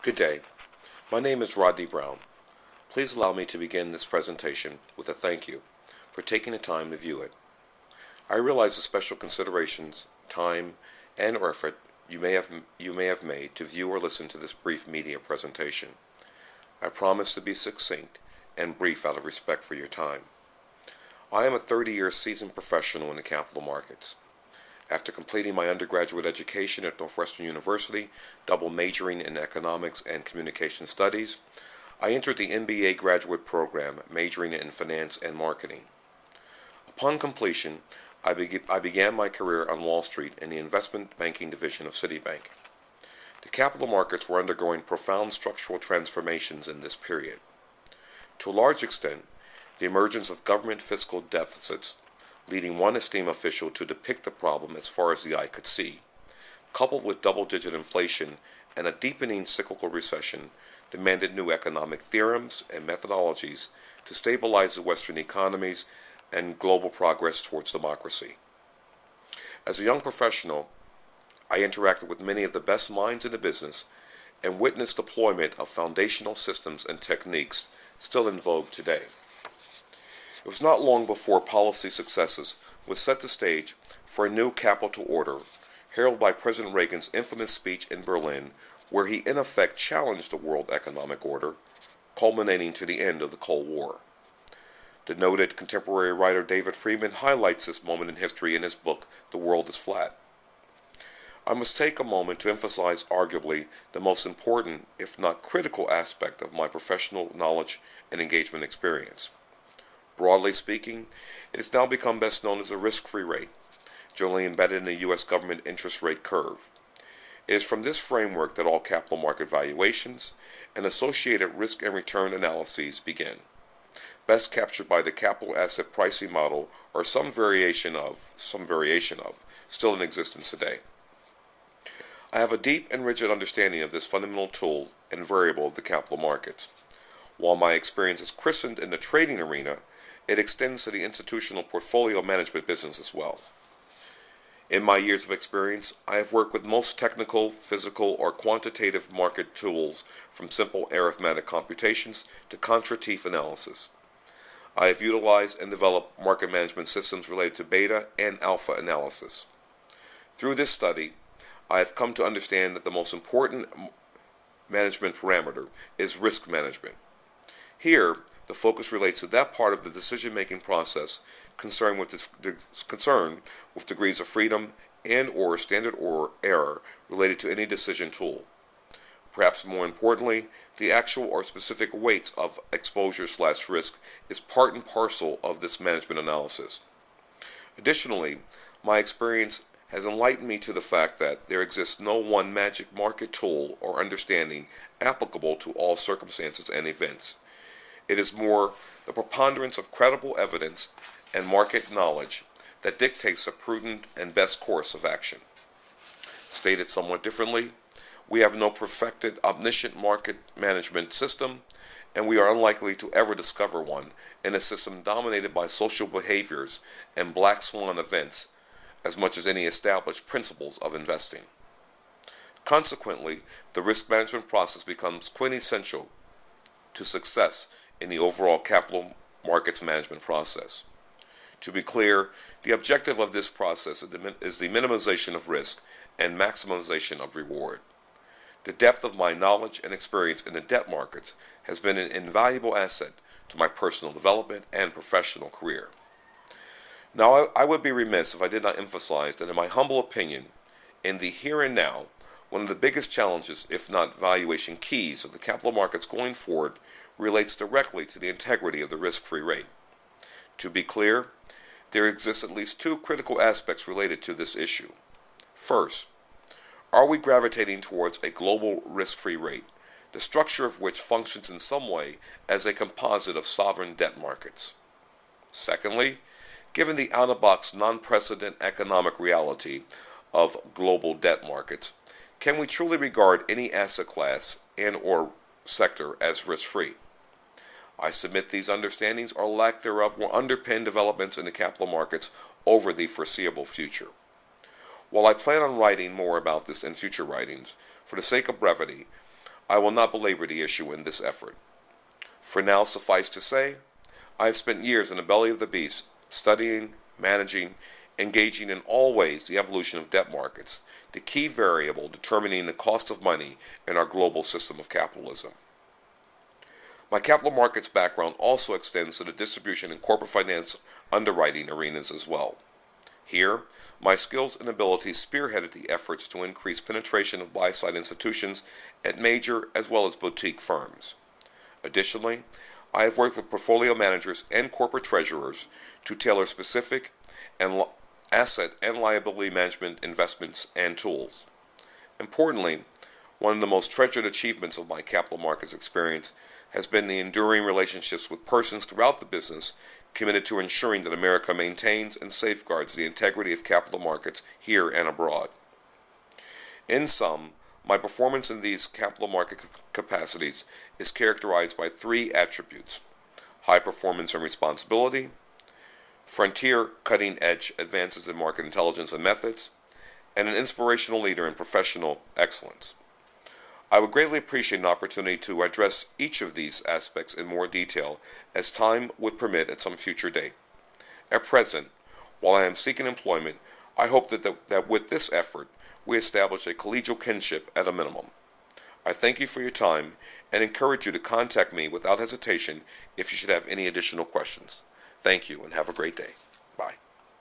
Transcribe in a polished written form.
Good day. My name is Rodney Brown. Please allow me to begin this presentation with a thank you for taking the time to view it. I realize the special considerations, time, and effort you may have made to view or listen to this brief media presentation. I promise to be succinct and brief out of respect for your time. I am a 30-year seasoned professional in the capital markets. After completing my undergraduate education at Northwestern University, double majoring in economics and communication studies, I entered the MBA graduate program majoring in finance and marketing. Upon completion, I began my career on Wall Street in the investment banking division of Citibank. The capital markets were undergoing profound structural transformations in this period. To a large extent, the emergence of government fiscal deficits, leading one esteemed official to depict the problem as far as the eye could see, coupled with double-digit inflation and a deepening cyclical recession, demanded new economic theorems and methodologies to stabilize the Western economies and global progress towards democracy. As a young professional, I interacted with many of the best minds in the business and witnessed deployment of foundational systems and techniques still in vogue today. It was not long before policy successes would set the stage for a new capital order, heralded by President Reagan's infamous speech in Berlin, where he in effect challenged the world economic order, culminating to the end of the Cold War. The noted contemporary writer David Friedman highlights this moment in history in his book, The World is Flat. I must take a moment to emphasize arguably the most important, if not critical, aspect of my professional knowledge and engagement experience. Broadly speaking, it has now become best known as a risk-free rate, generally embedded in the U.S. government interest rate curve. It is from this framework that all capital market valuations and associated risk and return analyses begin, best captured by the capital asset pricing model or some variation of, still in existence today. I have a deep and rigid understanding of this fundamental tool and variable of the capital markets. While my experience is christened in the trading arena, it extends to the institutional portfolio management business as well. In my years of experience, I have worked with most technical, physical, or quantitative market tools, from simple arithmetic computations to contra-teeth analysis. I have utilized and developed market management systems related to beta and alpha analysis. Through this study, I have come to understand that the most important management parameter is risk management. Here, the focus relates to that part of the decision-making process concerned with degrees of freedom and or standard or error related to any decision tool. Perhaps more importantly, the actual or specific weights of exposure/risk is part and parcel of this management analysis. Additionally, my experience has enlightened me to the fact that there exists no one magic market tool or understanding applicable to all circumstances and events. It is more the preponderance of credible evidence and market knowledge that dictates a prudent and best course of action. Stated somewhat differently, we have no perfected, omniscient market management system, and we are unlikely to ever discover one in a system dominated by social behaviors and black swan events as much as any established principles of investing. Consequently, the risk management process becomes quintessential to success in the overall capital markets management process. To be clear, the objective of this process is the minimization of risk and maximization of reward. The depth of my knowledge and experience in the debt markets has been an invaluable asset to my personal development and professional career. Now, I would be remiss if I did not emphasize that, in my humble opinion, in the here and now, one of the biggest challenges, if not valuation keys, of the capital markets going forward relates directly to the integrity of the risk-free rate. To be clear, there exists at least two critical aspects related to this issue. First, are we gravitating towards a global risk-free rate, the structure of which functions in some way as a composite of sovereign debt markets? Secondly, given the out-of-box, non-precedent economic reality of global debt markets, can we truly regard any asset class and or sector as risk-free? I submit these understandings or lack thereof will underpin developments in the capital markets over the foreseeable future. While I plan on writing more about this in future writings, for the sake of brevity, I will not belabor the issue in this effort. For now, suffice to say, I have spent years in the belly of the beast, studying, managing, engaging in all ways the evolution of debt markets, the key variable determining the cost of money in our global system of capitalism. My capital markets background also extends to the distribution and corporate finance underwriting arenas as well. Here, my skills and abilities spearheaded the efforts to increase penetration of buy-side institutions at major as well as boutique firms. Additionally, I have worked with portfolio managers and corporate treasurers to tailor specific and asset and liability management investments and tools. Importantly, one of the most treasured achievements of my capital markets experience has been the enduring relationships with persons throughout the business committed to ensuring that America maintains and safeguards the integrity of capital markets here and abroad. In sum, my performance in these capital market capacities is characterized by three attributes: high performance and responsibility, frontier cutting-edge advances in market intelligence and methods, and an inspirational leader in professional excellence. I would greatly appreciate an opportunity to address each of these aspects in more detail as time would permit at some future date. At present, while I am seeking employment, I hope that with this effort we establish a collegial kinship at a minimum. I thank you for your time and encourage you to contact me without hesitation if you should have any additional questions. Thank you and have a great day.